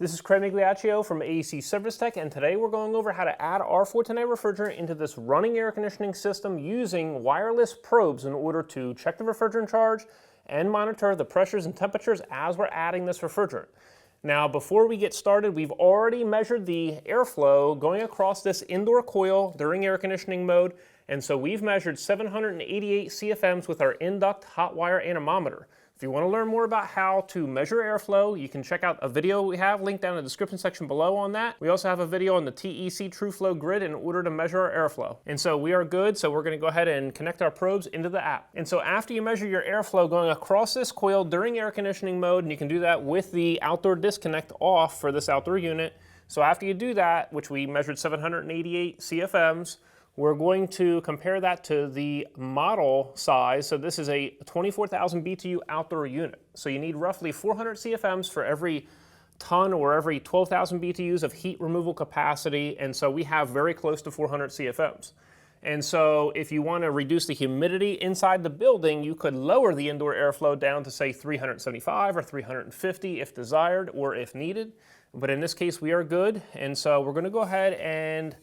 This is Craig Migliaccio from acservicetech, and today we're going over how to add R-410A refrigerant into this running air conditioning system using wireless probes in order to check the refrigerant charge and monitor the pressures and temperatures as we're adding this refrigerant. Now, before we get started, we've already measured the airflow going across this indoor coil during air conditioning mode, and so we've measured 788 CFMs with our induct hot wire anemometer. If you want to learn more about how to measure airflow, you can check out a video we have linked down in the description section below on that. We also have a video on the TEC TrueFlow grid in order to measure our airflow. And so we are good, so we're going to go ahead and connect our probes into the app. And so after you measure your airflow going across this coil during air conditioning mode, and you can do that with the outdoor disconnect off for this outdoor unit. So after you do that, which we measured 788 CFMs, we're going to compare that to the model size. So this is a 24,000 BTU outdoor unit. So you need roughly 400 CFMs for every ton or every 12,000 BTUs of heat removal capacity. And so we have very close to 400 CFMs. And so if you want to reduce the humidity inside the building, you could lower the indoor airflow down to say 375 or 350 if desired or if needed. But in this case, we are good. And so we're going to go ahead and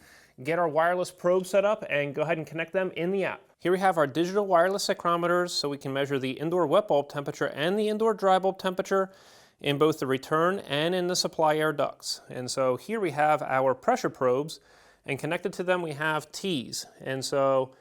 get our wireless probe set up and go ahead and connect them in the app. Here we have our digital wireless psychrometers, so we can measure the indoor wet bulb temperature and the indoor dry bulb temperature in both the return and in the supply air ducts. And so here we have our pressure probes, and connected to them we have T's. And so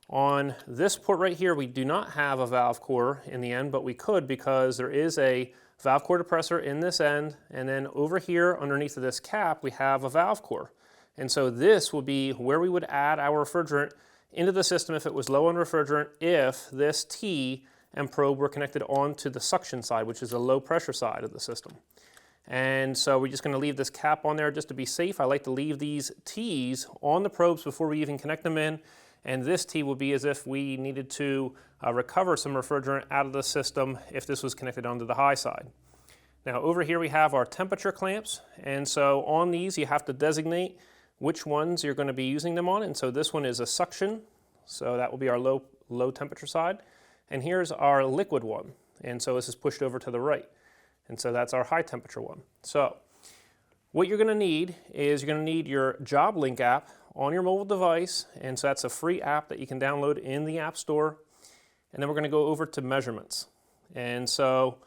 on this port right here, we do not have a valve core in the end, but we could because there is a valve core depressor in this end, and then over here underneath of this cap we have a valve core. And so this will be where we would add our refrigerant into the system if it was low on refrigerant, if this T and probe were connected onto the suction side, which is the low pressure side of the system. And so we're just going to leave this cap on there just to be safe. I like to leave these T's on the probes before we even connect them in. And this T will be as if we needed to recover some refrigerant out of the system if this was connected onto the high side. Now over here we have our temperature clamps. And so on these you have to designate which ones you're going to be using them on. And so this one is a suction, so that will be our low temperature side. And here's our liquid one, and so this is pushed over to the right. And so that's our high temperature one. So what you're going to need is you're going to need your Job Link app on your mobile device, and so that's a free app that you can download in the App Store. And then we're going to go over to measurements. And so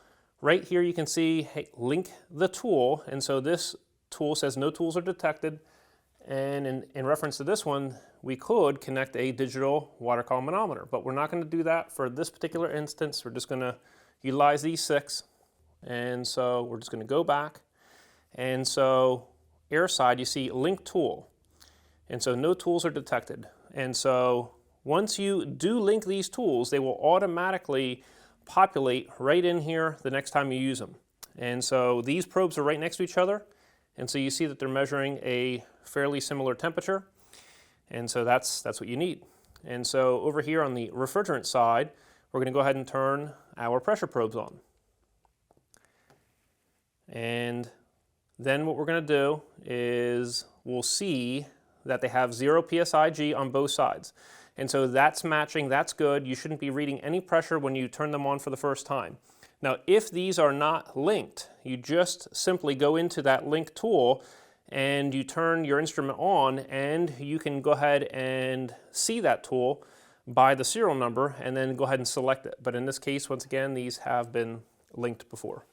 right here you can see, hey, link the tool, and so this tool says no tools are detected. And in reference to this one, we could connect a digital water column manometer, but we're not going to do that for this particular instance. We're just going to utilize these 6. And so we're just going to go back. And so air side, you see link tool. And so no tools are detected. And so once you do link these tools, they will automatically populate right in here the next time you use them. And so these probes are right next to each other. And so you see that they're measuring a fairly similar temperature. And so that's what you need. And so over here on the refrigerant side, we're going to go ahead and turn our pressure probes on. And then what we're going to do is we'll see that they have 0 psig on both sides. And so that's matching, that's good. You shouldn't be reading any pressure when you turn them on for the first time. Now, if these are not linked, you just simply go into that link tool and you turn your instrument on, and you can go ahead and see that tool by the serial number and then go ahead and select it. But in this case, once again, these have been linked before.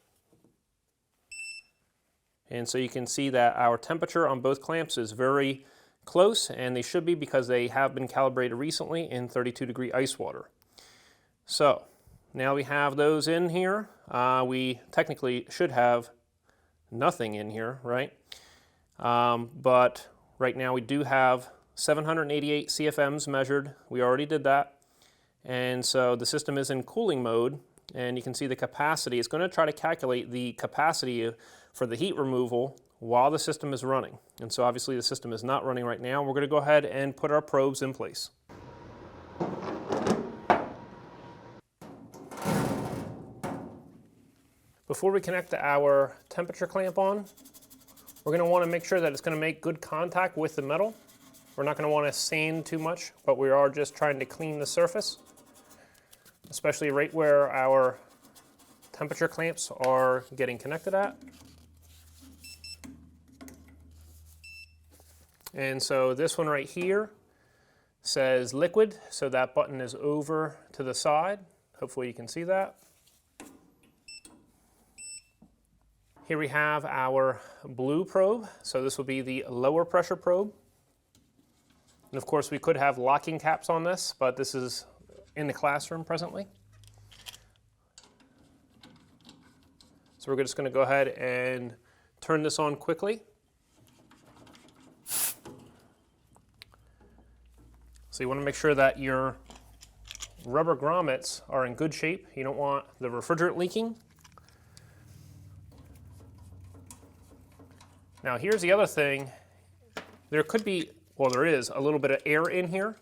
And so you can see that our temperature on both clamps is very close, and they should be because they have been calibrated recently in 32-degree ice water. So now we have those in here. We technically should have nothing in here, right? But right now we do have 788 CFMs measured. We already did that. And so the system is in cooling mode, and you can see the capacity. It's going to try to calculate the capacity for the heat removal while the system is running. And so obviously the system is not running right now. We're going to go ahead and put our probes in place. Before we connect our temperature clamp on, we're going to want to make sure that it's going to make good contact with the metal. We're not going to want to sand too much, but we are just trying to clean the surface, especially right where our temperature clamps are getting connected at. And so this one right here says liquid, so that button is over to the side. Hopefully you can see that. Here we have our blue probe, so this will be the lower pressure probe. And of course we could have locking caps on this, but this is in the classroom presently. So we're just going to go ahead and turn this on quickly. So you want to make sure that your rubber grommets are in good shape. You don't want the refrigerant leaking. Now here's the other thing. There could be, well there is, a little bit of air in here.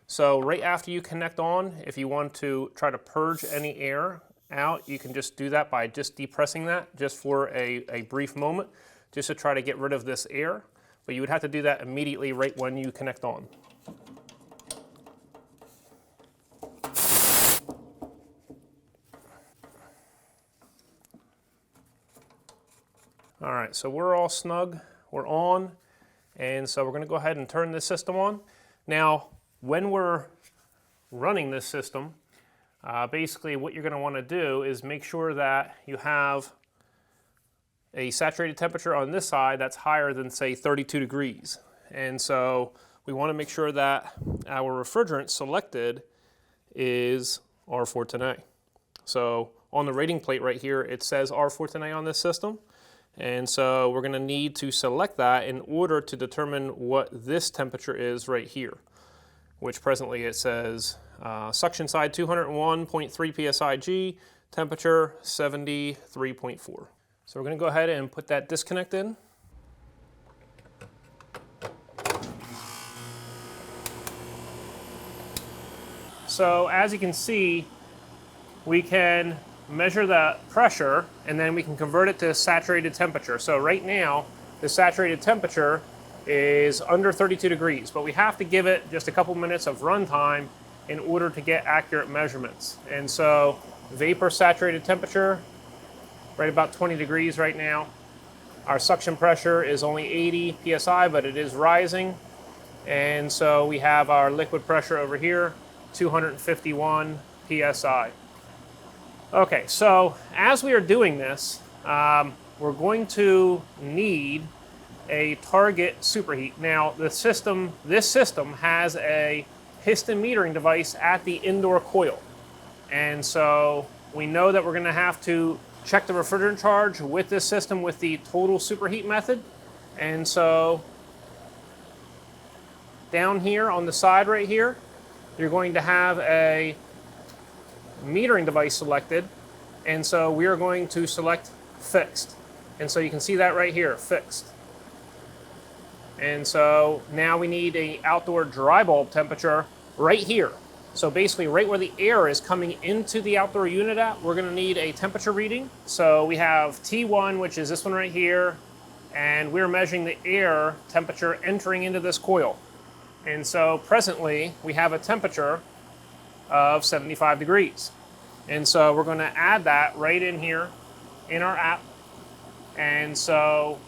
So right after you connect on, if you want to try to purge any air out, you can just do that by just depressing that just for a brief moment, just to try to get rid of this air. But you would have to do that immediately right when you connect on. All right, so we're all snug, we're on, and so we're going to go ahead and turn this system on. Now, when we're running this system, basically what you're going to want to do is make sure that you have a saturated temperature on this side that's higher than, say, 32 degrees. And so we want to make sure that our refrigerant selected is R-410A. So on the rating plate right here, it says R-410A on this system. And so we're going to need to select that in order to determine what this temperature is right here, which presently it says suction side 201.3 psig, temperature 73.4. So we're going to go ahead and put that disconnect in. So as you can see, we can measure the pressure and then we can convert it to saturated temperature. So right now the saturated temperature is under 32 degrees, but we have to give it just a couple minutes of run time in order to get accurate measurements. And so vapor saturated temperature right about 20 degrees right now. Our suction pressure is only 80 psi, but it is rising. And so we have our liquid pressure over here, 251 psi. Okay, so as we are doing this, we're going to need a target superheat. Now, this system has a piston metering device at the indoor coil. And so we know that we're going to have to check the refrigerant charge with this system with the total superheat method. And so down here on the side right here, you're going to have a metering device selected. And so we are going to select fixed. And so you can see that right here, fixed. And so now we need an outdoor dry bulb temperature right here. So basically right where the air is coming into the outdoor unit at, we're going to need a temperature reading. So we have T1, which is this one right here, and we're measuring the air temperature entering into this coil. And so presently we have a temperature of 75 degrees. And so we're going to add that right in here in our app. And so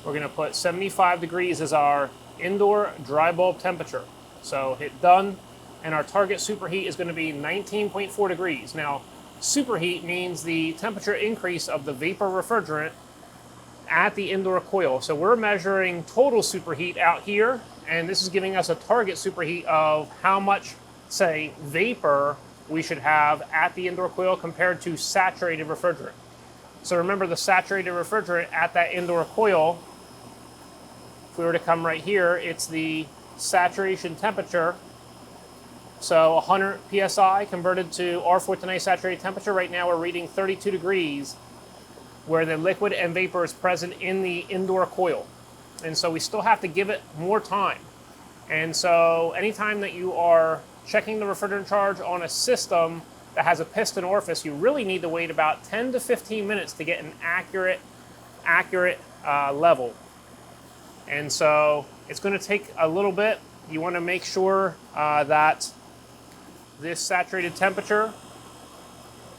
we're going to put 75 degrees as our indoor dry bulb temperature. So hit done, and our target superheat is going to be 19.4 degrees. Now, superheat means the temperature increase of the vapor refrigerant at the indoor coil. So we're measuring total superheat out here, and this is giving us a target superheat of how much, say, vapor we should have at the indoor coil compared to saturated refrigerant. So remember, the saturated refrigerant at that indoor coil, if we were to come right here, it's the saturation temperature. So 100 psi converted to R-410A saturated temperature. Right now we're reading 32 degrees where the liquid and vapor is present in the indoor coil. And so we still have to give it more time. And so anytime that you are checking the refrigerant charge on a system that has a piston orifice, you really need to wait about 10 to 15 minutes to get an accurate level. And so it's going to take a little bit. You want to make sure that this saturated temperature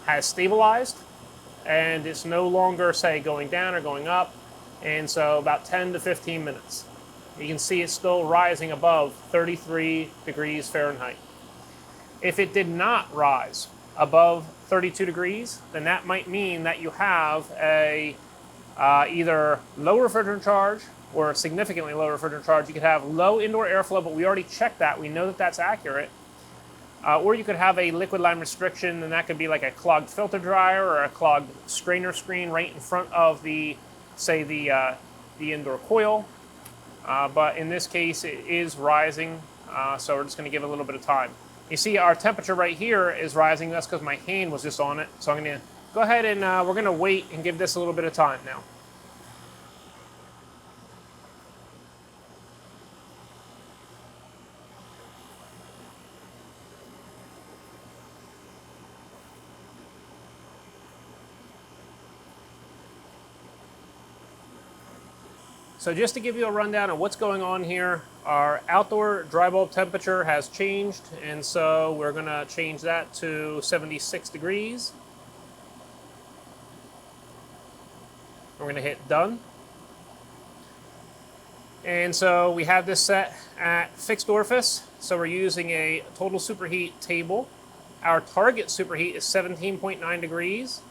has stabilized and it's no longer, say, going down or going up. And so about 10 to 15 minutes. You can see it's still rising above 33 degrees Fahrenheit. If it did not rise above 32 degrees, then that might mean that you have a either low refrigerant charge or significantly low refrigerant charge. You could have low indoor airflow, but we already checked that. We know that that's accurate. Or you could have a liquid line restriction, and that could be like a clogged filter dryer or a clogged strainer screen right in front of the, say, the indoor coil. But in this case, it is rising, so we're just going to give it a little bit of time. You see our temperature right here is rising. That's because my hand was just on it. So I'm going to go ahead and we're going to wait and give this a little bit of time now. So just to give you a rundown of what's going on here, our outdoor dry bulb temperature has changed, and so we're going to change that to 76 degrees. We're going to hit done. And so we have this set at fixed orifice, so we're using a total superheat table. Our target superheat is 17.9 degrees.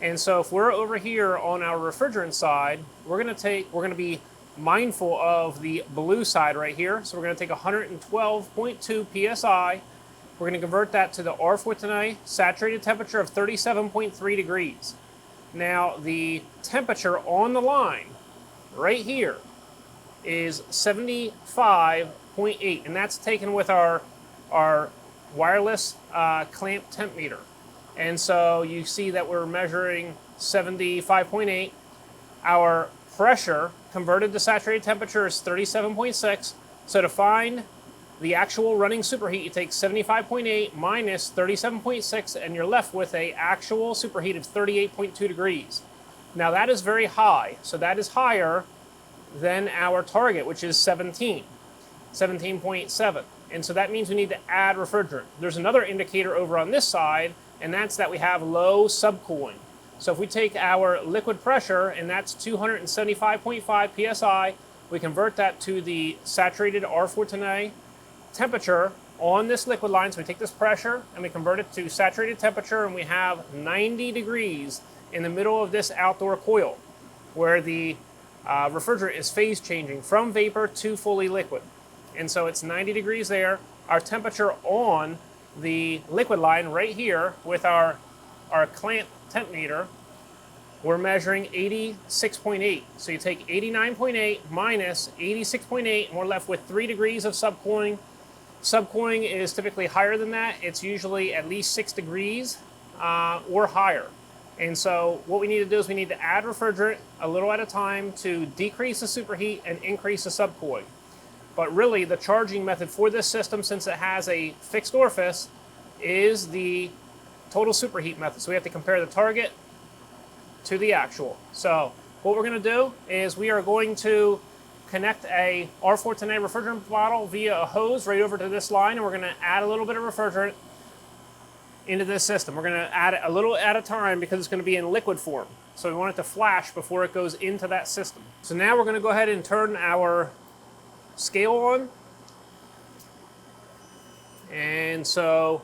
And so if we're over here on our refrigerant side, we're going to be mindful of the blue side right here. So we're going to take 112.2 psi. We're going to convert that to the R-410A saturated temperature of 37.3 degrees. Now the temperature on the line right here is 75.8, and that's taken with our wireless clamp temp meter. And so you see that we're measuring 75.8. Our pressure converted to saturated temperature is 37.6. So to find the actual running superheat, you take 75.8 minus 37.6, and you're left with an actual superheat of 38.2 degrees. Now that is very high. So that is higher than our target, which is 17.7. And so that means we need to add refrigerant. There's another indicator over on this side, and that's that we have low subcooling. So if we take our liquid pressure, and that's 275.5 psi, we convert that to the saturated R-410A temperature on this liquid line. So we take this pressure and we convert it to saturated temperature, and we have 90 degrees in the middle of this outdoor coil, where the refrigerant is phase changing from vapor to fully liquid. And so it's 90 degrees there. Our temperature on the liquid line right here with our clamp temp meter, we're measuring 86.8. So you take 89.8 minus 86.8, and we're left with 3 degrees of subcooling. Subcooling is typically higher than that. It's usually at least 6 degrees or higher. And so what we need to do is we need to add refrigerant a little at a time to decrease the superheat and increase the subcooling. But really, the charging method for this system, since it has a fixed orifice, is the total superheat method. So we have to compare the target to the actual. So what we're going to do is we are going to connect a R-410A refrigerant bottle via a hose right over to this line, and we're going to add a little bit of refrigerant into this system. We're going to add it a little at a time because it's going to be in liquid form. So we want it to flash before it goes into that system. So now we're going to go ahead and turn our scale on. And so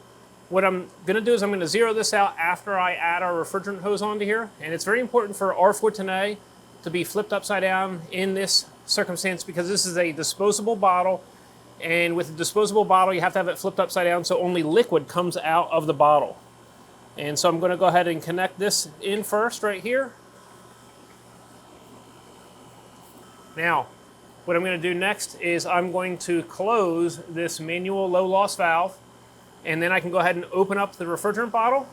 what I'm going to do is I'm going to zero this out after I add our refrigerant hose onto here. And it's very important for R-410A to be flipped upside down in this circumstance because this is a disposable bottle. And with a disposable bottle, you have to have it flipped upside down so only liquid comes out of the bottle. And so I'm going to go ahead and connect this in first right here. Now, what I'm going to do next is I'm going to close this manual low loss valve, and then I can go ahead and open up the refrigerant bottle.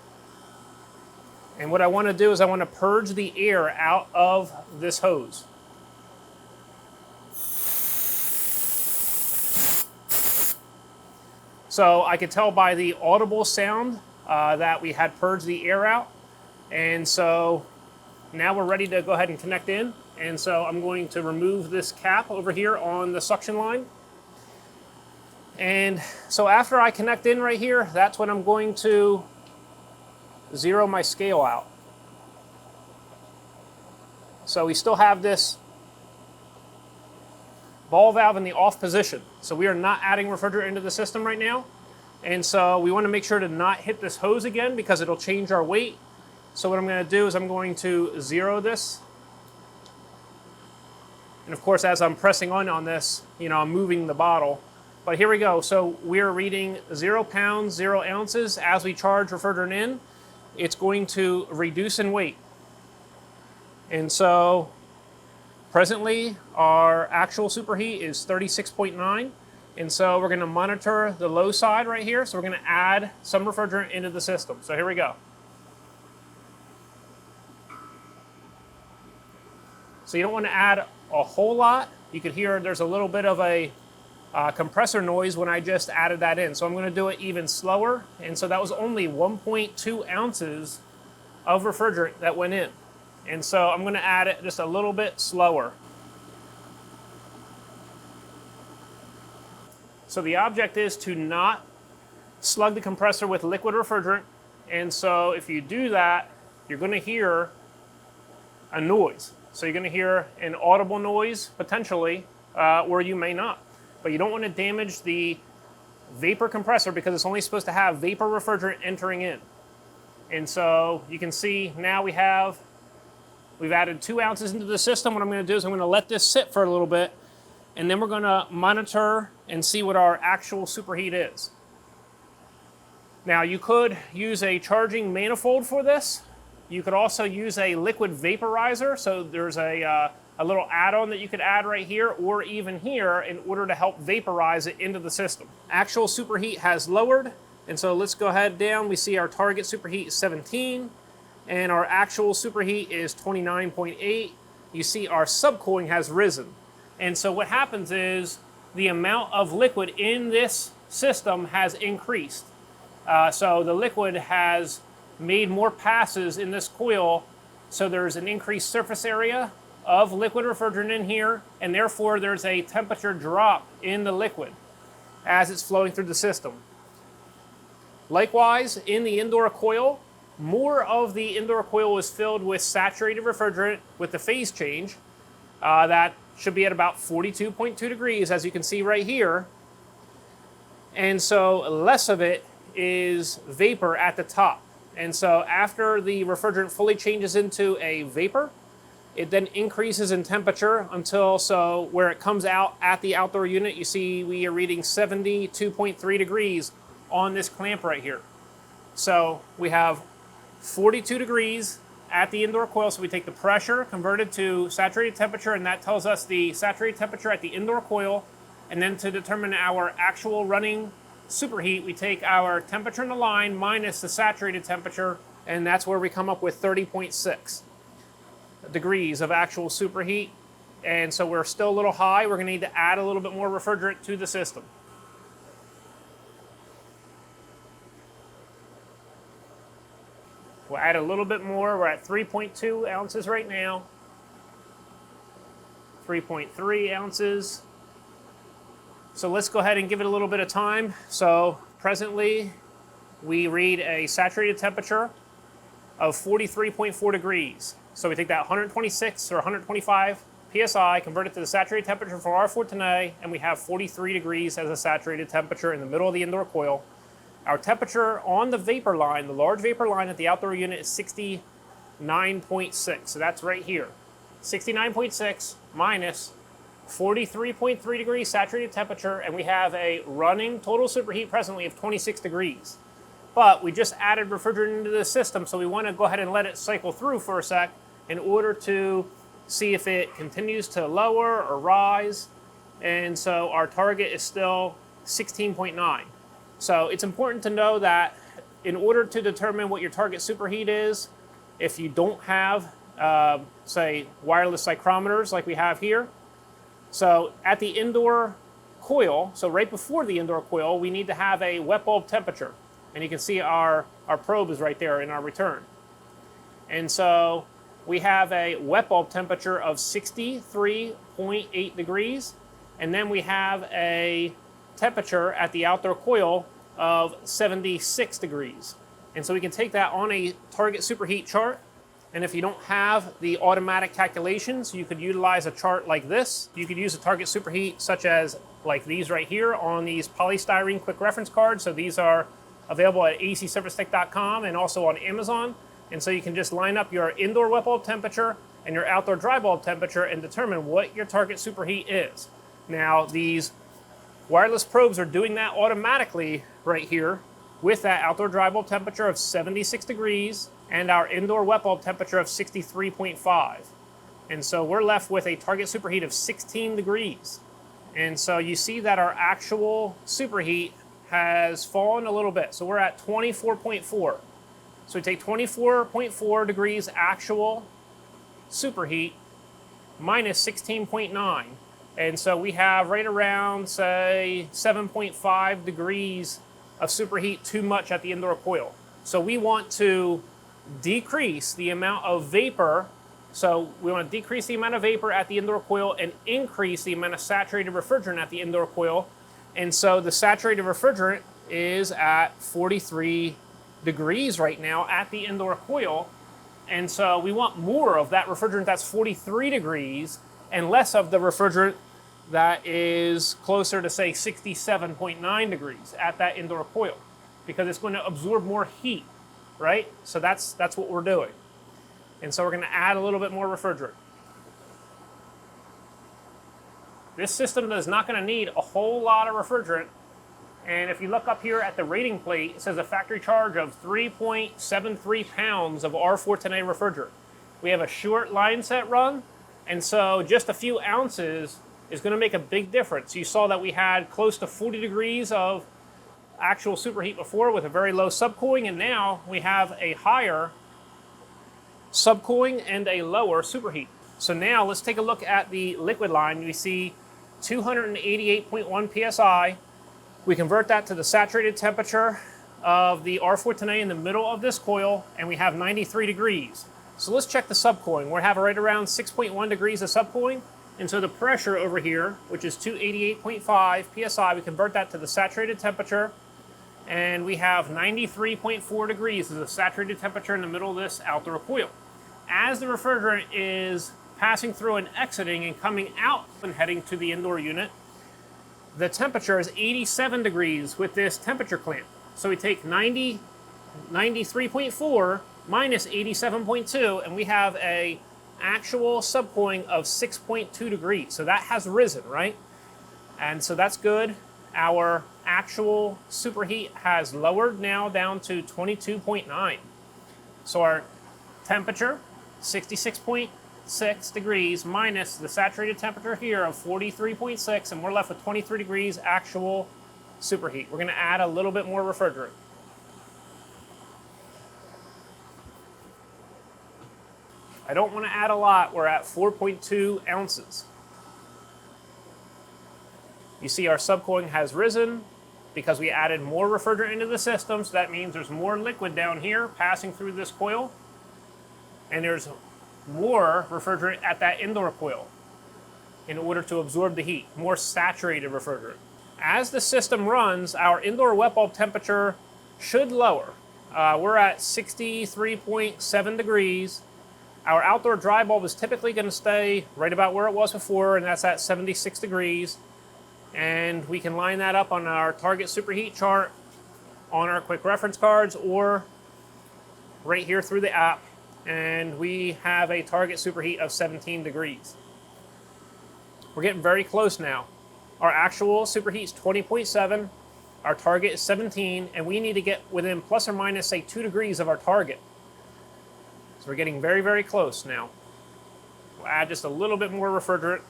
And what I want to do is I want to purge the air out of this hose. So I could tell by the audible sound that we had purged the air out. And so now we're ready to go ahead and connect in. And so I'm going to remove this cap over here on the suction line. And so after I connect in right here, that's when I'm going to zero my scale out. So we still have this ball valve in the off position. So we are not adding refrigerant into the system right now. And so we want to make sure to not hit this hose again because it'll change our weight. So what I'm going to do is I'm going to zero this. And of course, as I'm pressing on this, I'm moving the bottle. But here we go. So we're reading 0 pounds, 0 ounces. As we charge refrigerant in, it's going to reduce in weight. And so presently, our actual superheat is 36.9. And so we're going to monitor the low side right here. So we're going to add some refrigerant into the system. So here we go. So you don't want to add a whole lot. You could hear there's a little bit of a compressor noise when I just added that in. So I'm going to do it even slower. And so that was only 1.2 ounces of refrigerant that went in. And so I'm going to add it just a little bit slower. So the object is to not slug the compressor with liquid refrigerant. And so if you do that, you're going to hear a noise. So you're going to hear an audible noise potentially, or you may not. But you don't want to damage the vapor compressor because it's only supposed to have vapor refrigerant entering in. And so you can see now we've added 2 ounces into the system. What I'm going to do is I'm going to let this sit for a little bit, and then we're going to monitor and see what our actual superheat is. Now you could use a charging manifold for this. You could also use a liquid vaporizer. So there's a little add-on that you could add right here or even here in order to help vaporize it into the system. Actual superheat has lowered, and so let's go ahead down. We see our target superheat is 17, and our actual superheat is 29.8. You see our subcooling has risen. And so what happens is the amount of liquid in this system has increased. So the liquid has made more passes in this coil, so there's an increased surface area of liquid refrigerant in here, and therefore there's a temperature drop in the liquid as it's flowing through the system. Likewise, in the indoor coil, more of the indoor coil was filled with saturated refrigerant with the phase change. That should be at about 42.2 degrees, as you can see right here. And so less of it is vapor at the top. And so after the refrigerant fully changes into a vapor, it then increases in temperature until where it comes out at the outdoor unit, you see we are reading 72.3 degrees on this clamp right here. So we have 42 degrees at the indoor coil. So we take the pressure, convert it to saturated temperature, and that tells us the saturated temperature at the indoor coil. And then to determine our actual running superheat, we take our temperature in the line minus the saturated temperature, and that's where we come up with 30.6 degrees of actual superheat. And so we're still a little high. We're going to need to add a little bit more refrigerant to the system. We'll add a little bit more. We're at 3.2 ounces right now. 3.3 ounces. So let's go ahead and give it a little bit of time. So presently, we read a saturated temperature of 43.4 degrees. So we take that 126 or 125 psi, convert it to the saturated temperature for R-410A, and we have 43 degrees as a saturated temperature in the middle of the indoor coil. Our temperature on the vapor line, the large vapor line at the outdoor unit, is 69.6. So that's right here. 69.6 minus 43.3 degrees saturated temperature, and we have a running total superheat presently of 26 degrees. But we just added refrigerant into the system, so we want to go ahead and let it cycle through for a sec in order to see if it continues to lower or rise. And so our target is still 16.9. So it's important to know that in order to determine what your target superheat is, if you don't have, say, wireless psychrometers like we have here, so at the indoor coil, so right before the indoor coil, we need to have a wet bulb temperature. And you can see our probe is right there in our return. And so we have a wet bulb temperature of 63.8 degrees. And then we have a temperature at the outdoor coil of 76 degrees. And so we can take that on a target superheat chart And if you don't have the automatic calculations, you could utilize a chart like this. You could use a target superheat such as like these right here on these polystyrene quick reference cards. So these are available at acservicetech.com and also on Amazon. And so you can just line up your indoor wet bulb temperature and your outdoor dry bulb temperature and determine what your target superheat is. Now these wireless probes are doing that automatically right here with that outdoor dry bulb temperature of 76 degrees and our indoor wet bulb temperature of 63.5. And so we're left with a target superheat of 16 degrees. And so you see that our actual superheat has fallen a little bit. So we're at 24.4. So we take 24.4 degrees actual superheat minus 16.9. And so we have right around, say, 7.5 degrees of superheat too much at the indoor coil. So we want to decrease the amount of vapor. So we want to decrease the amount of vapor at the indoor coil and increase the amount of saturated refrigerant at the indoor coil. And so the saturated refrigerant is at 43 degrees right now at the indoor coil. And so we want more of that refrigerant that's 43 degrees and less of the refrigerant that is closer to, say, 67.9 degrees at that indoor coil, because it's going to absorb more heat, right? So that's what we're doing. And so we're going to add a little bit more refrigerant. This system is not going to need a whole lot of refrigerant. And if you look up here at the rating plate, it says a factory charge of 3.73 pounds of R-410A refrigerant. We have a short line set run, and so just a few ounces is going to make a big difference. You saw that we had close to 40 degrees of actual superheat before with a very low subcooling, and now we have a higher subcooling and a lower superheat. So now let's take a look at the liquid line. We see 288.1 psi. We convert that to the saturated temperature of the R-410A in the middle of this coil, and we have 93 degrees. So let's check the subcooling. We're having right around 6.1 degrees of subcooling, and so the pressure over here, which is 288.5 psi, we convert that to the saturated temperature, and we have 93.4 degrees as the saturated temperature in the middle of this outdoor coil. As the refrigerant is passing through and exiting and coming out and heading to the indoor unit, the temperature is 87 degrees with this temperature clamp. So we take 93.4 minus 87.2, and we have a actual subcooling of 6.2 degrees. So that has risen, right? And so that's good. Our actual superheat has lowered now down to 22.9. So our temperature, 66.6 degrees minus the saturated temperature here of 43.6, and we're left with 23 degrees actual superheat. We're going to add a little bit more refrigerant. I don't want to add a lot. We're at 4.2 ounces. You see our subcooling has risen because we added more refrigerant into the system, so that means there's more liquid down here passing through this coil, and there's more refrigerant at that indoor coil in order to absorb the heat, more saturated refrigerant. As the system runs, our indoor wet bulb temperature should lower. We're at 63.7 degrees. Our outdoor dry bulb is typically going to stay right about where it was before, and that's at 76 degrees. And we can line that up on our target superheat chart on our quick reference cards or right here through the app. And we have a target superheat of 17 degrees. We're getting very close now. Our actual superheat is 20.7, our target is 17, and we need to get within plus or minus, say, 2 degrees of our target. So we're getting very, very close now. We'll add just a little bit more refrigerant.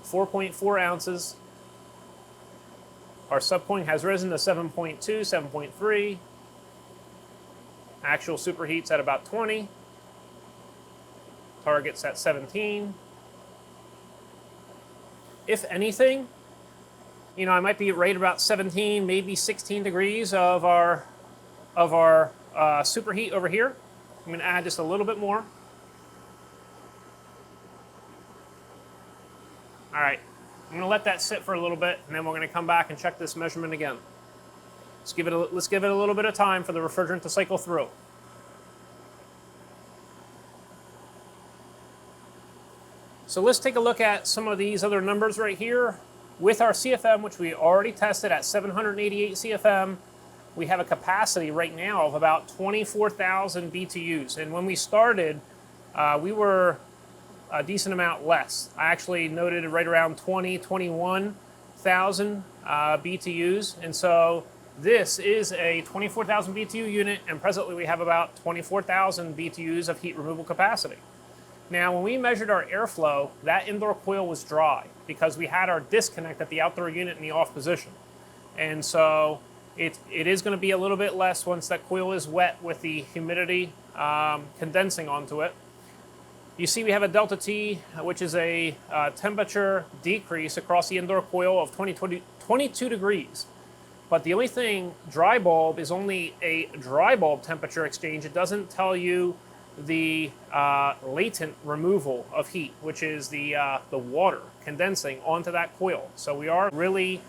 4.4 ounces. Our subcooling has risen to 7.2, 7.3. Actual superheat's at about 20. Target's at 17. If anything, you know, I might be right about 17, maybe 16 degrees of our superheat over here. I'm going to add just a little bit more. All right, I'm going to let that sit for a little bit, and then we're going to come back and check this measurement again. Let's give it a little bit of time for the refrigerant to cycle through. So let's take a look at some of these other numbers right here. With our CFM, which we already tested at 788 CFM, we have a capacity right now of about 24,000 BTUs. And when we started, we were a decent amount less. I actually noted right around 21,000 BTUs. And so this is a 24,000 BTU unit, and presently we have about 24,000 BTUs of heat removal capacity. Now, when we measured our airflow, that indoor coil was dry because we had our disconnect at the outdoor unit in the off position. And so it is going to be a little bit less once that coil is wet with the humidity condensing onto it. You see we have a delta T, which is a temperature decrease across the indoor coil of 22 degrees. But the only thing, dry bulb is only a dry bulb temperature exchange. It doesn't tell you the latent removal of heat, which is the water condensing onto that coil. So we are really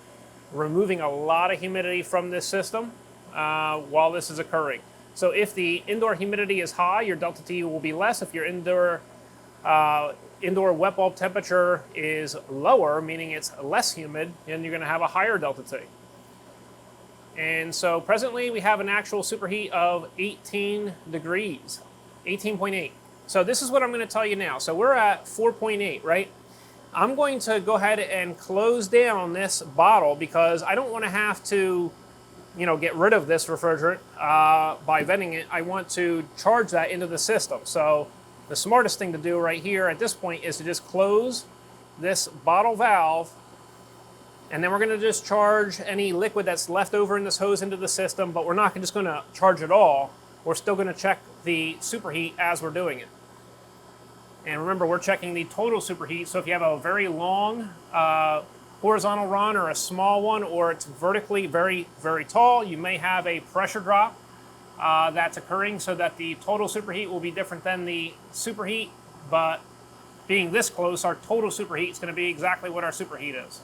removing a lot of humidity from this system while this is occurring. So if the indoor humidity is high, your delta T will be less. If your indoor wet bulb temperature is lower, meaning it's less humid, then you're going to have a higher delta T. And so presently we have an actual superheat of 18 degrees, 18.8. So this is what I'm going to tell you now. So we're at 4.8, right? I'm going to go ahead and close down this bottle because I don't want to have to, get rid of this refrigerant by venting it. I want to charge that into the system. So the smartest thing to do right here at this point is to just close this bottle valve, and then we're going to just charge any liquid that's left over in this hose into the system, but we're not just going to charge it all. We're still going to check the superheat as we're doing it. And remember, we're checking the total superheat, so if you have a very long horizontal run or a small one, or it's vertically very, very tall, you may have a pressure drop that's occurring so that the total superheat will be different than the superheat, but being this close, our total superheat is going to be exactly what our superheat is.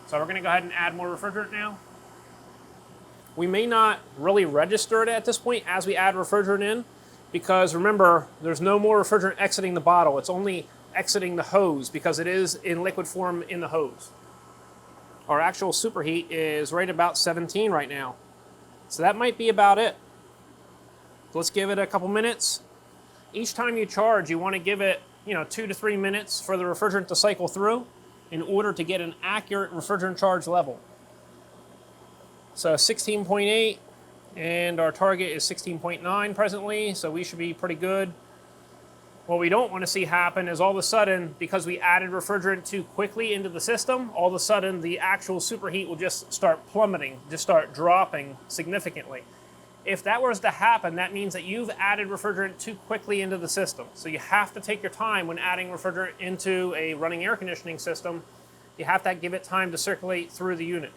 So we're going to go ahead and add more refrigerant now. We may not really register it at this point as we add refrigerant in, because remember, there's no more refrigerant exiting the bottle. It's only exiting the hose because it is in liquid form in the hose. Our actual superheat is right about 17 right now. So that might be about it. Let's give it a couple minutes. Each time you charge, you want to give it 2 to 3 minutes for the refrigerant to cycle through in order to get an accurate refrigerant charge level. So 16.8, and our target is 16.9 presently, so we should be pretty good. What we don't want to see happen is all of a sudden, because we added refrigerant too quickly into the system, all of a sudden the actual superheat will just start plummeting, just start dropping significantly. If that was to happen, that means that you've added refrigerant too quickly into the system. So you have to take your time when adding refrigerant into a running air conditioning system. You have to give it time to circulate through the unit.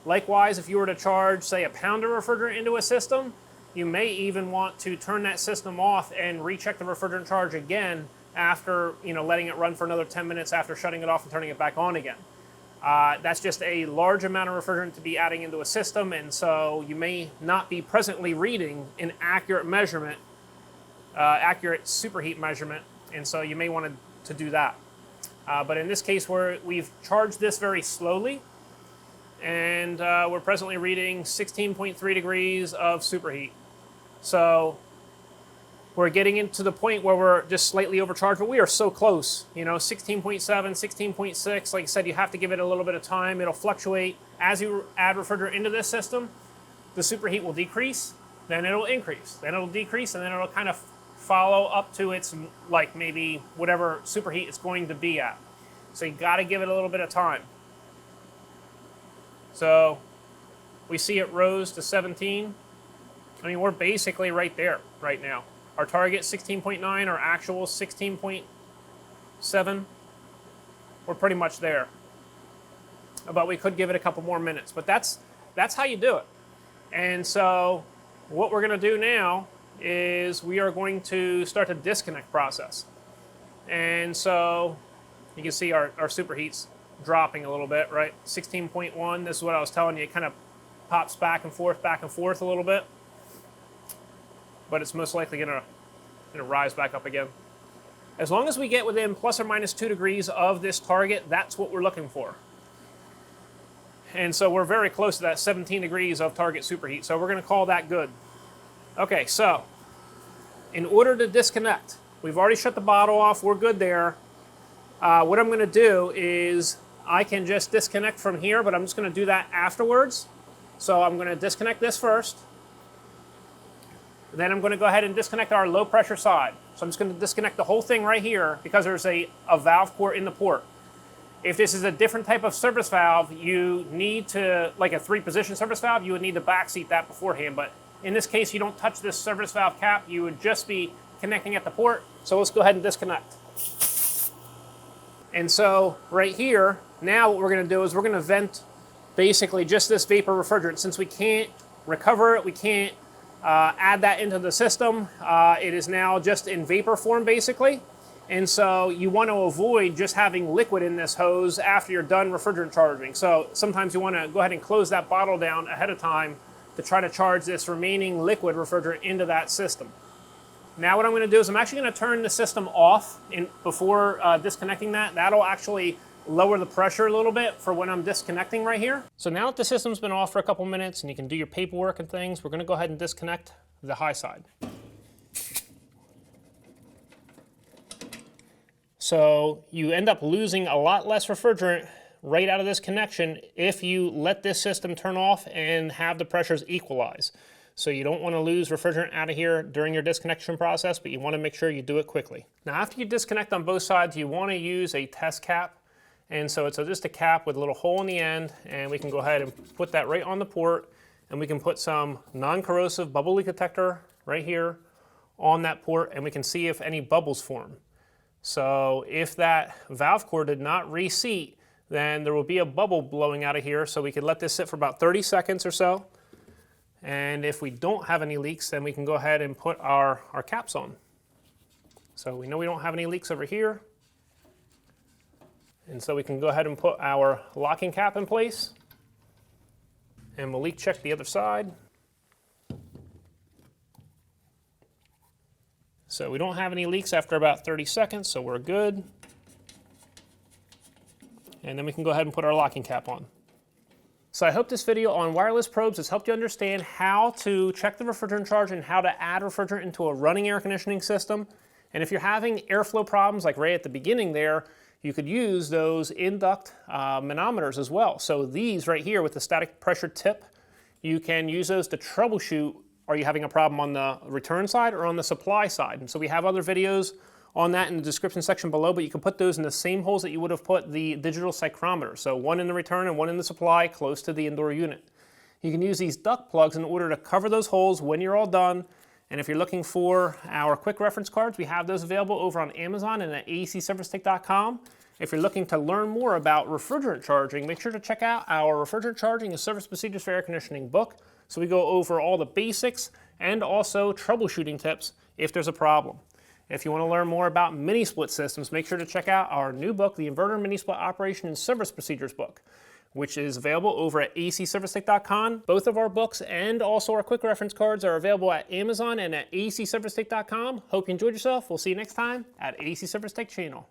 Likewise, if you were to charge, say, a pound of refrigerant into a system, you may even want to turn that system off and recheck the refrigerant charge again after letting it run for another 10 minutes after shutting it off and turning it back on again. That's just a large amount of refrigerant to be adding into a system, and so you may not be presently reading an accurate measurement, accurate superheat measurement, and so you may want to do that. But in this case, we've charged this very slowly, and we're presently reading 16.3 degrees of superheat. So we're getting into the point where we're just slightly overcharged, but we are so close. 16.7, 16.6. Like I said, you have to give it a little bit of time. It'll fluctuate. As you add refrigerant into this system, the superheat will decrease, then it'll increase, then it'll decrease, and then it'll kind of follow up to its, maybe whatever superheat it's going to be at. So you got to give it a little bit of time. So we see it rose to 17. I mean, we're basically right there right now. Our target 16.9, our actual 16.7. We're pretty much there. But we could give it a couple more minutes. But that's how you do it. And so what we're going to do now is we are going to start the disconnect process. And so you can see our superheat's dropping a little bit, right? 16.1, this is what I was telling you. It kind of pops back and forth a little bit. But it's most likely going to rise back up again. As long as we get within plus or minus 2 degrees of this target, that's what we're looking for. And so we're very close to that 17 degrees of target superheat, so we're going to call that good. Okay, so in order to disconnect, we've already shut the bottle off, we're good there. What I'm going to do is I can just disconnect from here, but I'm just going to do that afterwards. So I'm going to disconnect this first. Then I'm going to go ahead and disconnect our low pressure side. So I'm just going to disconnect the whole thing right here because there's a valve port in the port. If this is a different type of service valve, you need to, like a 3-position service valve, you would need to backseat that beforehand. But in this case, you don't touch this service valve cap. You would just be connecting at the port. So let's go ahead and disconnect. And so right here, now what we're going to do is we're going to vent basically just this vapor refrigerant. Since we can't recover it, we can't add that into the system. It is now just in vapor form basically. And so you want to avoid just having liquid in this hose after you're done refrigerant charging. So sometimes you want to go ahead and close that bottle down ahead of time to try to charge this remaining liquid refrigerant into that system. Now what I'm going to do is I'm actually going to turn the system off before disconnecting that. That'll actually lower the pressure a little bit for when I'm disconnecting right here. So now that the system's been off for a couple minutes and you can do your paperwork and things, we're going to go ahead and disconnect the high side. So you end up losing a lot less refrigerant right out of this connection if you let this system turn off and have the pressures equalize. So you don't want to lose refrigerant out of here during your disconnection process, but you want to make sure you do it quickly. Now after you disconnect on both sides, you want to use a test cap. And so it's just a cap with a little hole in the end, and we can go ahead and put that right on the port, and we can put some non-corrosive bubble leak detector right here on that port, and we can see if any bubbles form. So if that valve core did not reseat, then there will be a bubble blowing out of here, so we could let this sit for about 30 seconds or so. And if we don't have any leaks, then we can go ahead and put our caps on. So we know we don't have any leaks over here. And so we can go ahead and put our locking cap in place. And we'll leak check the other side. So we don't have any leaks after about 30 seconds, so we're good. And then we can go ahead and put our locking cap on. So I hope this video on wireless probes has helped you understand how to check the refrigerant charge and how to add refrigerant into a running air conditioning system. And if you're having airflow problems like right at the beginning there, you could use those induct manometers as well. So these right here with the static pressure tip, you can use those to troubleshoot, are you having a problem on the return side or on the supply side? And so we have other videos on that in the description section below, but you can put those in the same holes that you would have put the digital psychrometer. So one in the return and one in the supply close to the indoor unit. You can use these duct plugs in order to cover those holes when you're all done. And if you're looking for our quick reference cards, we have those available over on Amazon and at acservicetech.com. If you're looking to learn more about refrigerant charging, make sure to check out our Refrigerant Charging and Service Procedures for Air Conditioning book. So we go over all the basics and also troubleshooting tips if there's a problem. If you want to learn more about mini split systems, make sure to check out our new book, the Inverter Mini Split Operation and Service Procedures book, which is available over at acservicetech.com. Both of our books and also our quick reference cards are available at Amazon and at acservicetech.com. Hope you enjoyed yourself. We'll see you next time at AC Service Tech channel.